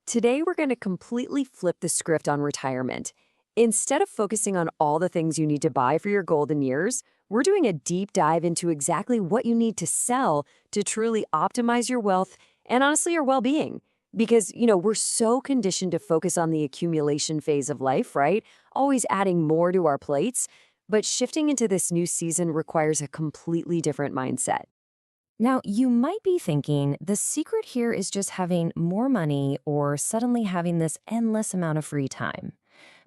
Today, we're going to completely flip the script on retirement. Instead of focusing on all the things you need to buy for your golden years, we're doing a deep dive into exactly what you need to sell to truly optimize your wealth and honestly your well-being. Because, we're so conditioned to focus on the accumulation phase of life, right? Always adding more to our plates. But shifting into this new season requires a completely different mindset. Now, you might be thinking the secret here is just having more money or suddenly having this endless amount of free time.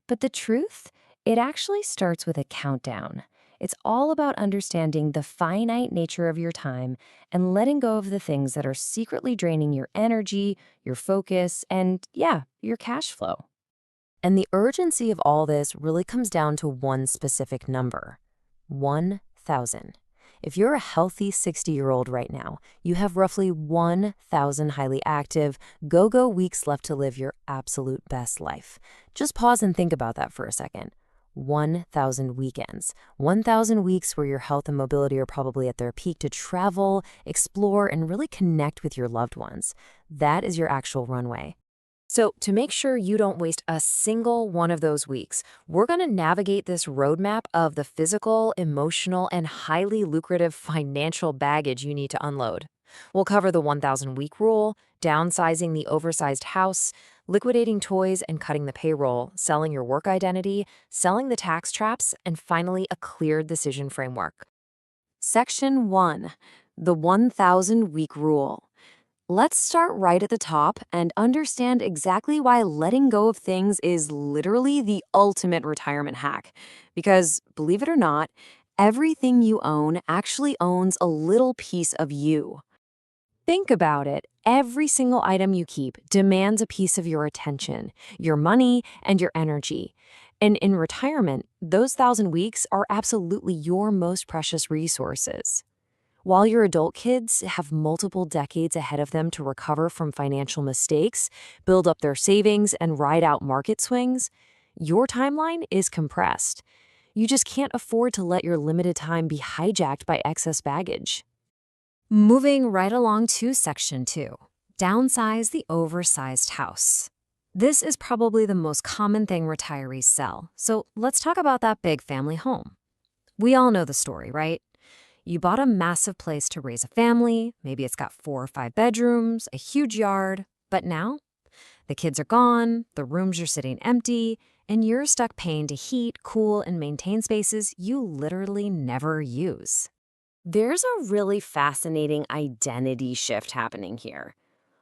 But the truth, it actually starts with a countdown. It's all about understanding the finite nature of your time and letting go of the things that are secretly draining your energy, your focus, and yeah, your cash flow. And the urgency of all this really comes down to one specific number: 1,000. If you're a healthy 60-year-old right now, you have roughly 1,000 highly active, go-go weeks left to live your absolute best life. Just pause and think about that for a second. 1,000 weekends. 1,000 weeks where your health and mobility are probably at their peak to travel, explore, and really connect with your loved ones. That is your actual runway. So to make sure you don't waste a single one of those weeks, we're going to navigate this roadmap of the physical, emotional, and highly lucrative financial baggage you need to unload. We'll cover the 1,000-week rule, downsizing the oversized house, liquidating toys and cutting the payroll, selling your work identity, selling the tax traps, and finally a clear decision framework. Section 1. The 1,000-week rule. Let's start right at the top and understand exactly why letting go of things is literally the ultimate retirement hack. Because, believe it or not, everything you own actually owns a little piece of you. Think about it. Every single item you keep demands a piece of your attention, your money, and your energy. And in retirement, those 1,000 weeks are absolutely your most precious resources. While your adult kids have multiple decades ahead of them to recover from financial mistakes, build up their savings, and ride out market swings, your timeline is compressed. You just can't afford to let your limited time be hijacked by excess baggage. Moving right along to Section 2. Downsize the oversized house. This is probably the most common thing retirees sell, so let's talk about that big family home. We all know the story, right? You bought a massive place to raise a family, maybe it's got 4 or 5 bedrooms, a huge yard, but now the kids are gone, the rooms are sitting empty, and you're stuck paying to heat, cool, and maintain spaces you literally never use. There's a really fascinating identity shift happening here.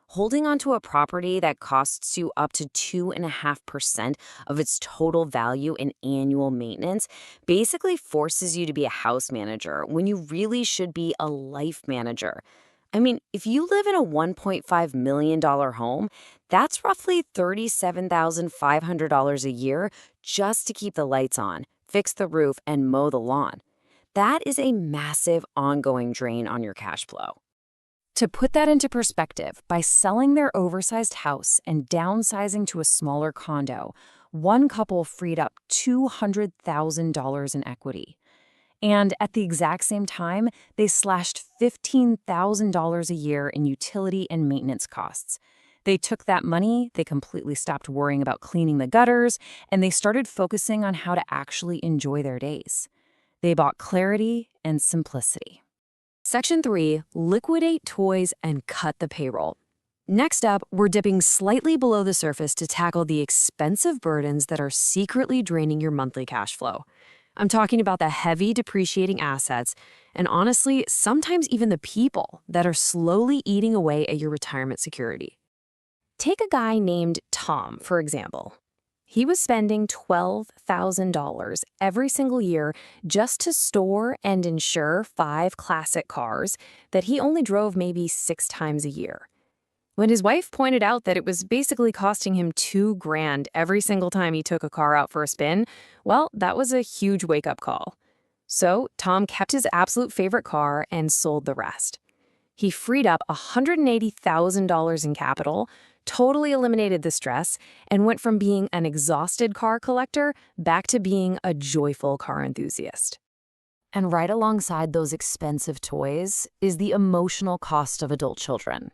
Holding onto a property that costs you up to 2.5% of its total value in annual maintenance basically forces you to be a house manager when you really should be a life manager. I mean, if you live in a $1.5 million home, that's roughly $37,500 a year just to keep the lights on, fix the roof, and mow the lawn. That is a massive ongoing drain on your cash flow. To put that into perspective, by selling their oversized house and downsizing to a smaller condo, one couple freed up $200,000 in equity. And at the exact same time, they slashed $15,000 a year in utility and maintenance costs. They took that money, they completely stopped worrying about cleaning the gutters, and they started focusing on how to actually enjoy their days. They bought clarity and simplicity. Section 3, liquidate toys and cut the payroll. Next up, we're dipping slightly below the surface to tackle the expensive burdens that are secretly draining your monthly cash flow. I'm talking about the heavy depreciating assets and honestly, sometimes even the people that are slowly eating away at your retirement security. Take a guy named Tom, for example. He was spending $12,000 every single year just to store and insure 5 classic cars that he only drove maybe 6 times a year. When his wife pointed out that it was basically costing him $2,000 every single time he took a car out for a spin, well, that was a huge wake-up call. So Tom kept his absolute favorite car and sold the rest. He freed up $180,000 in capital, totally eliminated the stress, and went from being an exhausted car collector back to being a joyful car enthusiast. And right alongside those expensive toys is the emotional cost of adult children.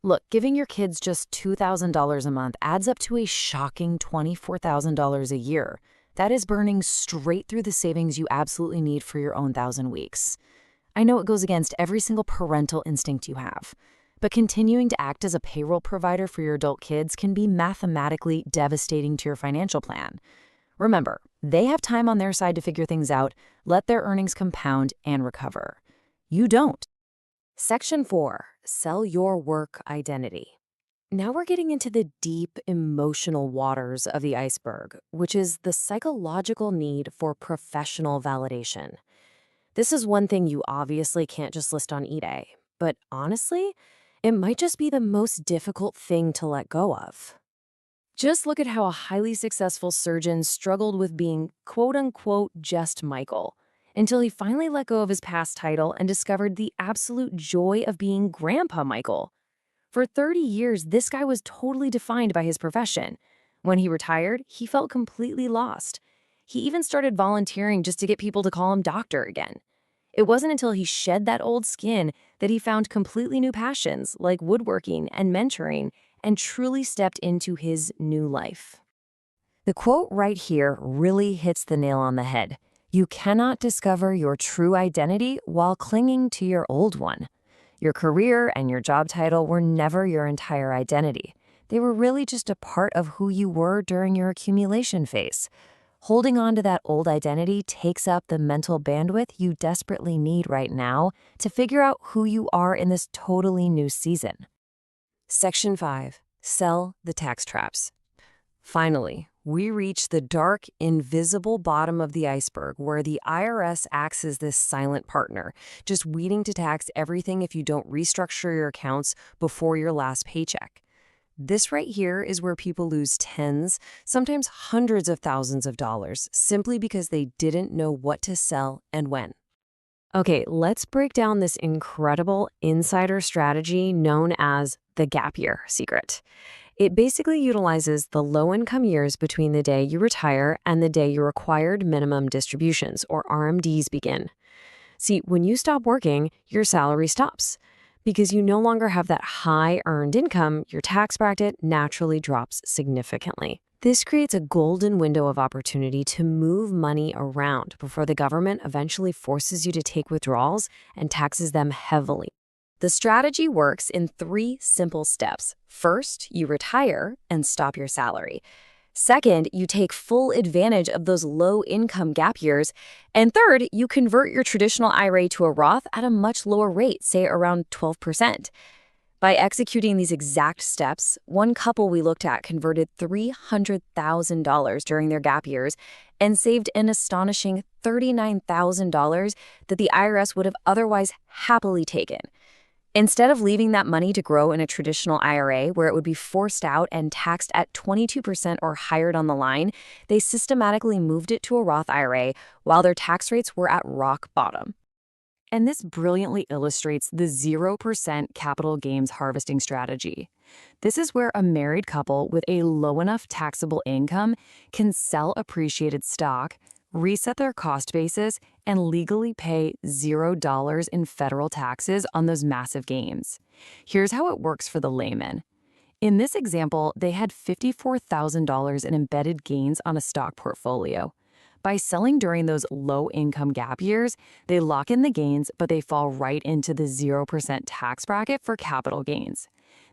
Look, giving your kids just $2,000 a month adds up to a shocking $24,000 a year. That is burning straight through the savings you absolutely need for your own 1,000 weeks. I know it goes against every single parental instinct you have, but continuing to act as a payroll provider for your adult kids can be mathematically devastating to your financial plan. Remember, they have time on their side to figure things out, let their earnings compound and recover. You don't. Section 4. Sell your work identity. Now we're getting into the deep emotional waters of the iceberg, which is the psychological need for professional validation. This is one thing you obviously can't just list on eBay, but honestly, it might just be the most difficult thing to let go of. Just look at how a highly successful surgeon struggled with being quote-unquote just Michael, until he finally let go of his past title and discovered the absolute joy of being Grandpa Michael. For 30 years, this guy was totally defined by his profession. When he retired, he felt completely lost. He even started volunteering just to get people to call him doctor again. It wasn't until he shed that old skin that he found completely new passions like woodworking and mentoring and truly stepped into his new life. The quote right here really hits the nail on the head. You cannot discover your true identity while clinging to your old one. Your career and your job title were never your entire identity. They were really just a part of who you were during your accumulation phase. Holding on to that old identity takes up the mental bandwidth you desperately need right now to figure out who you are in this totally new season. Section 5. Sell the tax traps. Finally, we reach the dark, invisible bottom of the iceberg where the IRS acts as this silent partner, just waiting to tax everything if you don't restructure your accounts before your last paycheck. This right here is where people lose tens, sometimes hundreds of thousands of dollars simply because they didn't know what to sell and when. Okay, let's break down this incredible insider strategy known as the gap year secret. It basically utilizes the low-income years between the day you retire and the day your required minimum distributions, or RMDs, begin. See, when you stop working, your salary stops. Because you no longer have that high earned income, your tax bracket naturally drops significantly. This creates a golden window of opportunity to move money around before the government eventually forces you to take withdrawals and taxes them heavily. The strategy works in 3 simple steps. First, you retire and stop your salary. Second, you take full advantage of those low-income gap years. And third, you convert your traditional IRA to a Roth at a much lower rate, say around 12%. By executing these exact steps, one couple we looked at converted $300,000 during their gap years and saved an astonishing $39,000 that the IRS would have otherwise happily taken. Instead of leaving that money to grow in a traditional IRA where it would be forced out and taxed at 22% or higher down the line, they systematically moved it to a Roth IRA while their tax rates were at rock bottom. And this brilliantly illustrates the 0% capital gains harvesting strategy. This is where a married couple with a low enough taxable income can sell appreciated stock, reset their cost basis, and legally pay $0 in federal taxes on those massive gains. Here's how it works for the layman. In this example, they had $54,000 in embedded gains on a stock portfolio. By selling during those low-income gap years, they lock in the gains, but they fall right into the 0% tax bracket for capital gains.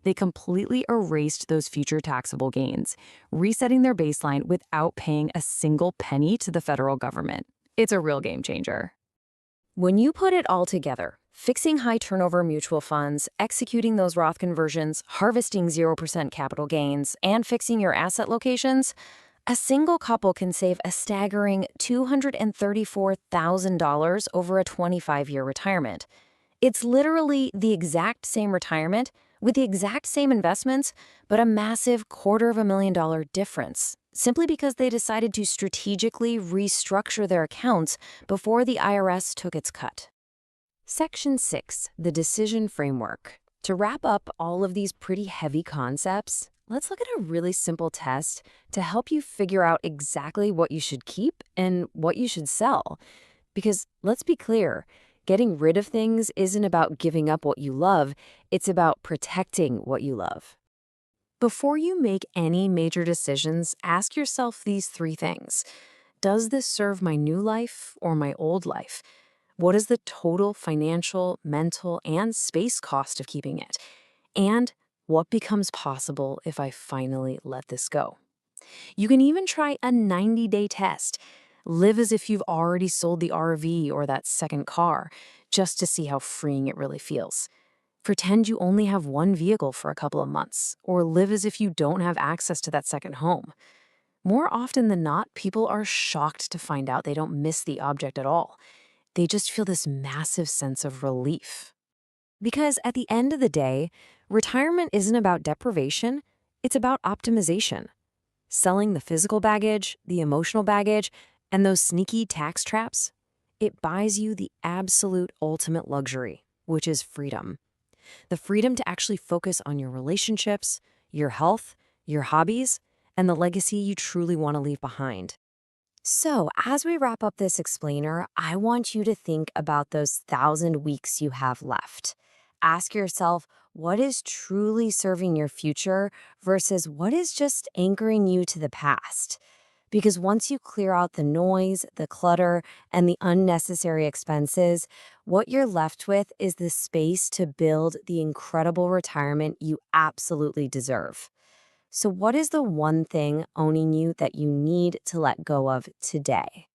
They completely erased those future taxable gains, resetting their baseline without paying a single penny to the federal government. It's a real game changer. When you put it all together, fixing high turnover mutual funds, executing those Roth conversions, harvesting 0% capital gains, and fixing your asset locations, a single couple can save a staggering $234,000 over a 25-year retirement. It's literally the exact same retirement with the exact same investments, but a massive $250,000 difference, simply because they decided to strategically restructure their accounts before the IRS took its cut. Section 6, the decision framework. To wrap up all of these pretty heavy concepts, let's look at a really simple test to help you figure out exactly what you should keep and what you should sell. Because let's be clear, Getting rid of things isn't about giving up what you love, it's about protecting what you love. Before you make any major decisions, ask yourself these three things. Does this serve my new life or my old life? What is the total financial, mental, and space cost of keeping it? And what becomes possible if I finally let this go? You can even try a 90-day test. Live as if you've already sold the RV or that second car, just to see how freeing it really feels. Pretend you only have one vehicle for a couple of months, or live as if you don't have access to that second home. More often than not, people are shocked to find out they don't miss the object at all. They just feel this massive sense of relief. Because at the end of the day, retirement isn't about deprivation, it's about optimization. Selling the physical baggage, the emotional baggage, and those sneaky tax traps, it buys you the absolute ultimate luxury, which is freedom. The freedom to actually focus on your relationships, your health, your hobbies, and the legacy you truly want to leave behind. So, as we wrap up this explainer, I want you to think about those 1,000 weeks you have left. Ask yourself, what is truly serving your future versus what is just anchoring you to the past? Because once you clear out the noise, the clutter, and the unnecessary expenses, what you're left with is the space to build the incredible retirement you absolutely deserve. So, what is the one thing owning you that you need to let go of today?